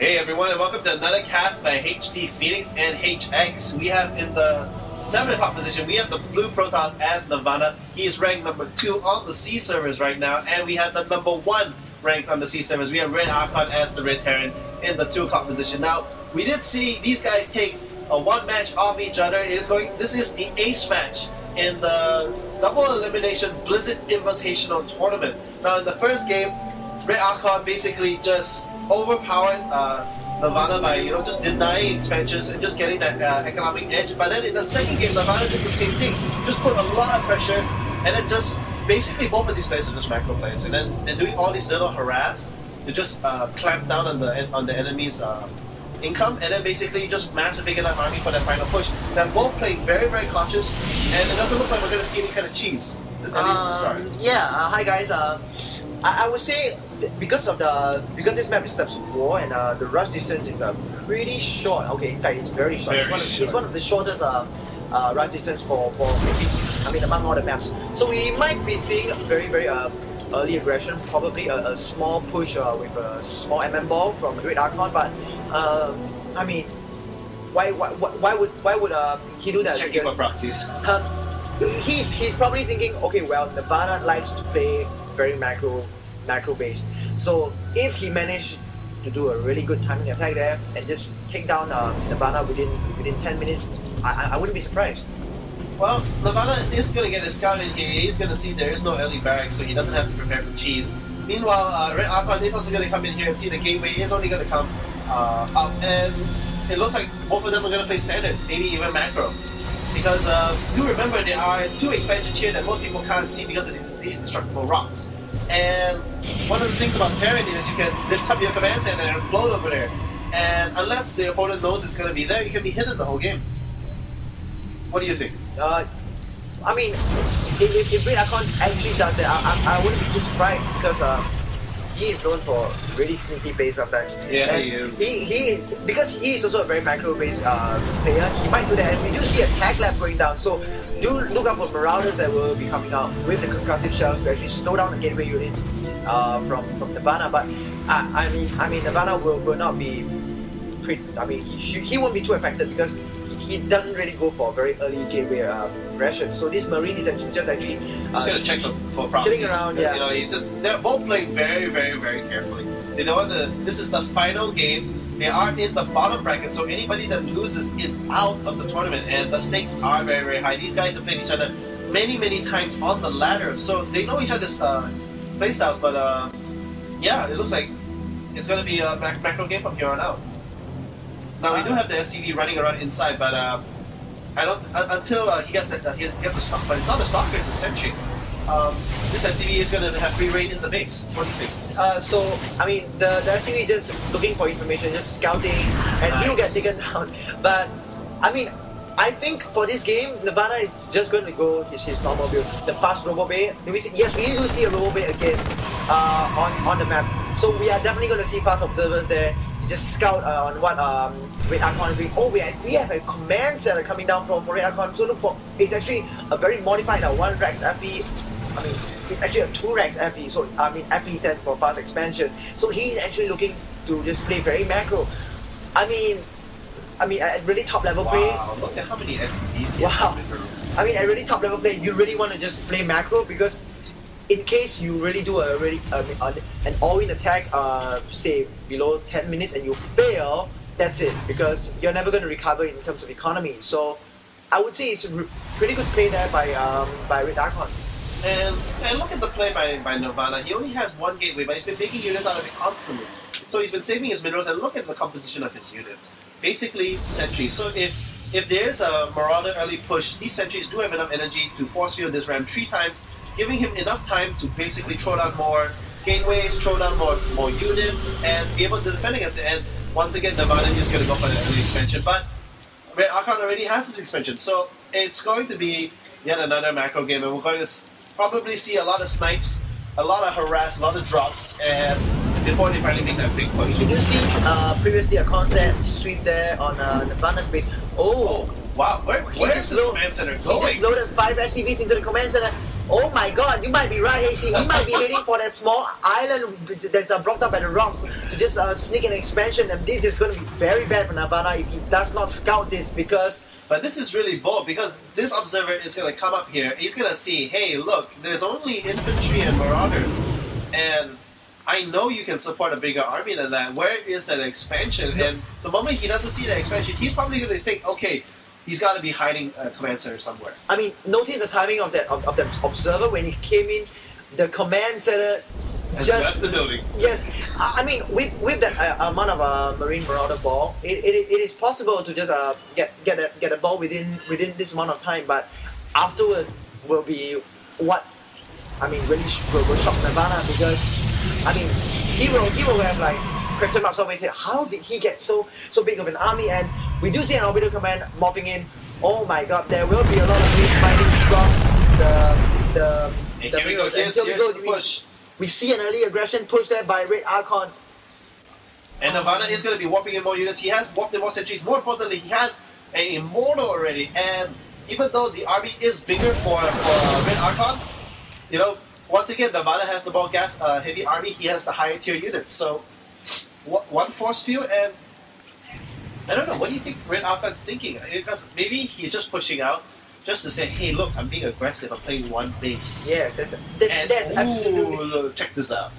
Hey everyone, and welcome to another cast by HD Phoenix and HX. We have in the 7 o'clock position, we have the Blue Protoss as Nirvana. He is ranked number 2 on the C servers right now, and we have the number 1 ranked on the C servers. We have RedArchon as the Red Terran in the 2 o'clock position. Now, we did see these guys take a 1 match off each other. This is the ace match in the double elimination Blizz Invitational Tournament. Now, in the first game, RedArchon basically just overpowered Nirvana by just denying expansions and just getting that economic edge. But then in the second game, Nirvana did the same thing, just put a lot of pressure, and then just basically both of these players are just macro players, and then they're doing all these little harass to just clamp down on the enemy's income, and then basically just massively get an army for that final push. They're both playing very, very cautious, and it doesn't look like we're going to see any kind of cheese, at least to start. Yeah, hi guys. I would say because this map is Steps of War and the rush distance is pretty short. Okay, in fact it's very short. It's one of the shortest rush distance for maybe among all the maps. So we might be seeing very early aggression, probably a small push with a small MM ball from RedArchon. But I mean, why would he do that? Checking for proxies. He's probably thinking, okay, well, Nirvana likes to play very macro based. So if he managed to do a really good timing attack there and just take down Nirvana within 10 minutes, I wouldn't be surprised. Well, Nirvana is going to get a scout in here. He's going to see there is no early barracks, so he doesn't have to prepare for cheese. Meanwhile, RedArchon is also going to come in here and see the gateway is only going to come up, and it looks like both of them are going to play standard, maybe even macro. Because do remember there are 2 expansions here that most people can't see because of these destructible rocks. And one of the things about Terran is you can lift up your command center and float over there. And unless the opponent knows it's going to be there, you can be hidden the whole game. What do you think? I mean, if RedArchon actually does that, I wouldn't be too surprised because he is known for really sneaky plays sometimes. Yeah, and he is. He is, because he is also a very macro-based player, he might do that. And we do see a tag lab going down, so do look out for Marauders that will be coming out with the concussive shells to actually slow down the gateway units from Nirvana. But I mean, Nirvana will not be. He won't be too affected because he doesn't really go for very early gateway aggression. So this Marine is actually just gonna check for proxies. Chilling around, yeah. They're both playing very carefully. They know this is the final game. They are in the bottom bracket, so anybody that loses is out of the tournament, and the stakes are very high. These guys have played each other many times on the ladder, so they know each other's playstyles. But yeah, it looks like it's gonna be a macro game from here on out. Now we do have the SCV running around inside, but I don't until he gets a stock. But it's not a stalker; it's a sentry. This SCV is going to have free reign in the base. What do you think? So I mean, the SCV just looking for information, just scouting, and he'll get taken down. But I mean, I think for this game, Nirvana is just going to go his normal build, the fast Robo Bay. Yes, we do see a Robo Bay again on the map. So we are definitely going to see fast observers there. Just scout on what RedArchon is doing. Oh, we have a command center coming down from RedArchon. So look for, it's actually a very modified 1 Rex FE. I mean, it's actually a 2 Rex FE. So I mean, FE stands for fast expansion. So he's actually looking to just play very macro. I mean, at really top level play. Wow, look at how many SCVs here. Wow. I mean, at really top level play, you really want to just play macro because in case you really do an all-in attack, say below 10 minutes and you fail, that's it, because you're never going to recover in terms of economy. So I would say it's a pretty good play there by RedArchon. And look at the play by Nirvana. He only has 1 gateway, but he's been making units out of it constantly. So he's been saving his minerals, and look at the composition of his units. Basically, sentries. So if there's a Marauder early push, these sentries do have enough energy to force field this ram 3 times, giving him enough time to basically throw down more gateways, throw down more units, and be able to defend against it. And once again, Nirvana is just going to go for the early expansion. But RedArchon already has this expansion, so it's going to be yet another macro game, and we're going to probably see a lot of snipes, a lot of harass, a lot of drops, and before they finally make that big push. Did you see previously a concept sweep there on Nirvana's base? Oh, wow, where is this command center going? He just loaded 5 SCVs into the command center. Oh my god, you might be right, HT. He might be heading for that small island that's blocked up by the rocks to just sneak an expansion, and this is going to be very bad for Nirvana if he does not scout this, because... But this is really bold, because this observer is going to come up here, he's going to see, hey, look, there's only infantry and marauders, and I know you can support a bigger army than that. Where is that expansion? And the moment he doesn't see the expansion, he's probably going to think, okay, he's got to be hiding a command center somewhere. I mean, notice the timing of that observer when he came in. The command center Has just left the building. Yes, I mean with that amount of Marine Marauder ball, it is possible to just get a ball within this amount of time. But afterward will be what really will shock Nirvana, because I mean he will have like question marks over his head. How did he get so big of an army? And we do see an orbital command morphing in. Oh my god, there will be a lot of fighting from the Here we go, here's the push. We see an early aggression push there by RedArchon. And Nirvana is going to be warping in more units. He has warped in more sentries. More importantly, he has an Immortal already. And even though the army is bigger for RedArchon, you know, once again, Nirvana has the more gas heavy army. He has the higher tier units. So, one force field, and I don't know, what do you think RedArchon's thinking? Because maybe he's just pushing out just to say, hey, look, I'm being aggressive, I'm playing one base. Yes, that's absolutely... Look, check this out.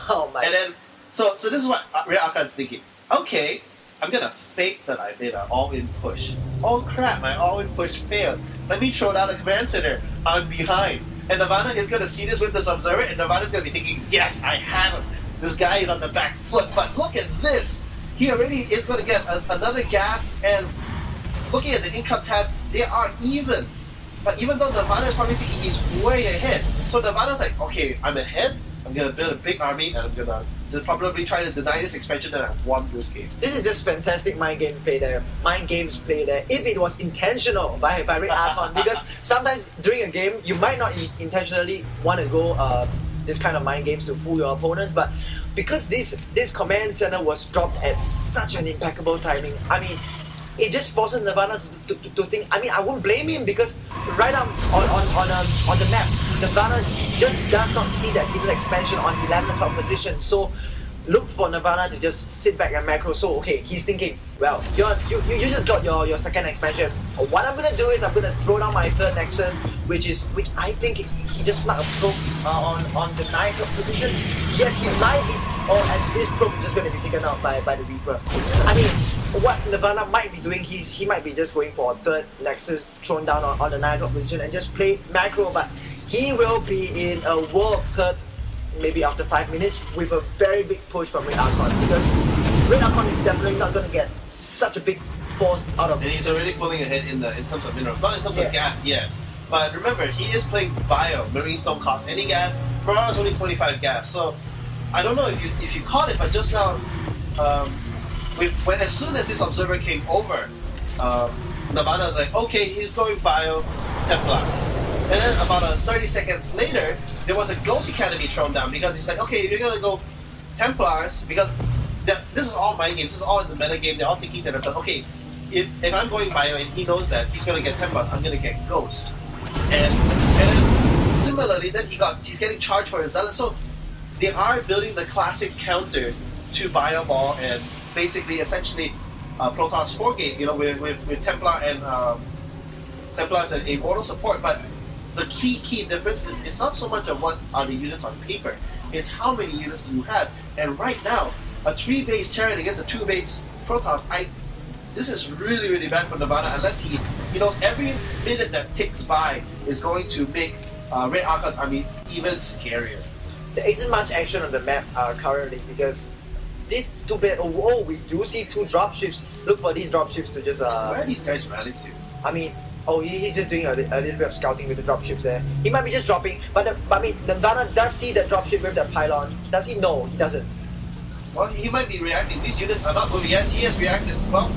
Oh my... And then, so this is what RedArchon's thinking. Okay, I'm gonna fake that I made an all-in push. Oh crap, my all-in push failed. Let me throw down a command center. I'm behind. And Nirvana is gonna see this with this observer, and Nirvana's gonna be thinking, yes, I have him. This guy is on the back foot, but look at this. He already is gonna get another gas, and looking at the income tab, they are even. But even though Nirvana is probably thinking he's way ahead, so Nirvana's like, okay, I'm ahead, I'm gonna build a big army, and I'm gonna probably try to deny this expansion, and I've won this game. This is just fantastic mind games play there. If it was intentional by RedArchon, because sometimes during a game, you might not intentionally want to go this kind of mind games to fool your opponents, but because this command center was dropped at such an impeccable timing, I mean, it just forces Nirvana to think. I mean, I won't blame him, because right on the map, Nirvana just does not see that hidden expansion on 11 o'clock position. So look for Nirvana to just sit back and macro. So okay, he's thinking, well, you just got your second expansion. What I'm gonna do is I'm gonna throw down my third nexus, which I think he just snuck a probe on the 9 o'clock position. Yes, he might be, or at this probe is just gonna be taken out by the Reaper. I mean, what Nirvana might be doing, he might be just going for a third nexus thrown down on the 9 o'clock position and just play macro, but he will be in a world of hurt maybe after 5 minutes with a very big push from RedArchon, because RedArchon is definitely not going to get such a big force out of it. And he's already pulling ahead in terms of minerals, not in terms of gas yet. But remember, he is playing bio. Marines don't cost any gas. Marauders only 25 gas. So I don't know if you caught it, but just now, as soon as this observer came over, Nirvana's like, okay, he's going bio Templars. And then about 30 seconds later, there was a Ghost Academy thrown down, because he's like, okay, if you're gonna go Templars, because this is all mind games, this is all in the meta game, they're all thinking to themselves, okay, if I'm going bio and he knows that he's gonna get Templars, I'm gonna get Ghost. And then similarly, then he's getting charged for his Zealot. So they are building the classic counter to bio ball and basically essentially Protoss 4 game, you know, with Templar and Templars and Immortal support, but the key difference is it's not so much of what are the units on paper, it's how many units do you have. And right now, a 3-base Terran against a 2-base Protoss, this is really, really bad for Nirvana, unless he knows every minute that ticks by is going to make RedArchon's army even scarier. There isn't much action on the map currently, because these two base, we do see 2 dropships. Look for these dropships to just... Where are these guys rallied to? I mean, he's just doing a little bit of scouting with the dropships there. He might be just dropping, but I mean, Nirvana does see that dropship with that pylon. Does he? No, he doesn't. Well, he might be reacting. These units are not moving. Yes, he has reacted. Well,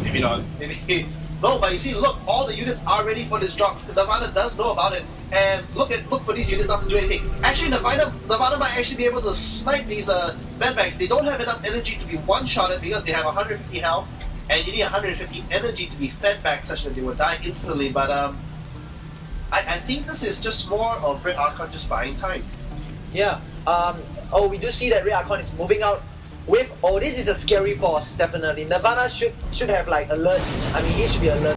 maybe not. Maybe no, but you see, look, all the units are ready for this drop. Nirvana does know about it, and look for these units not to do anything. Actually, Nirvana might actually be able to snipe these medbags. They don't have enough energy to be one-shotted because they have 150 health, and you need 150 energy to be fed back such that they will die instantly. But I think this is just more of RedArchon just buying time. Yeah. Oh, we do see that RedArchon is moving out with. Oh, this is a scary force. Definitely, Nirvana should have like alert. I mean, he should be alert.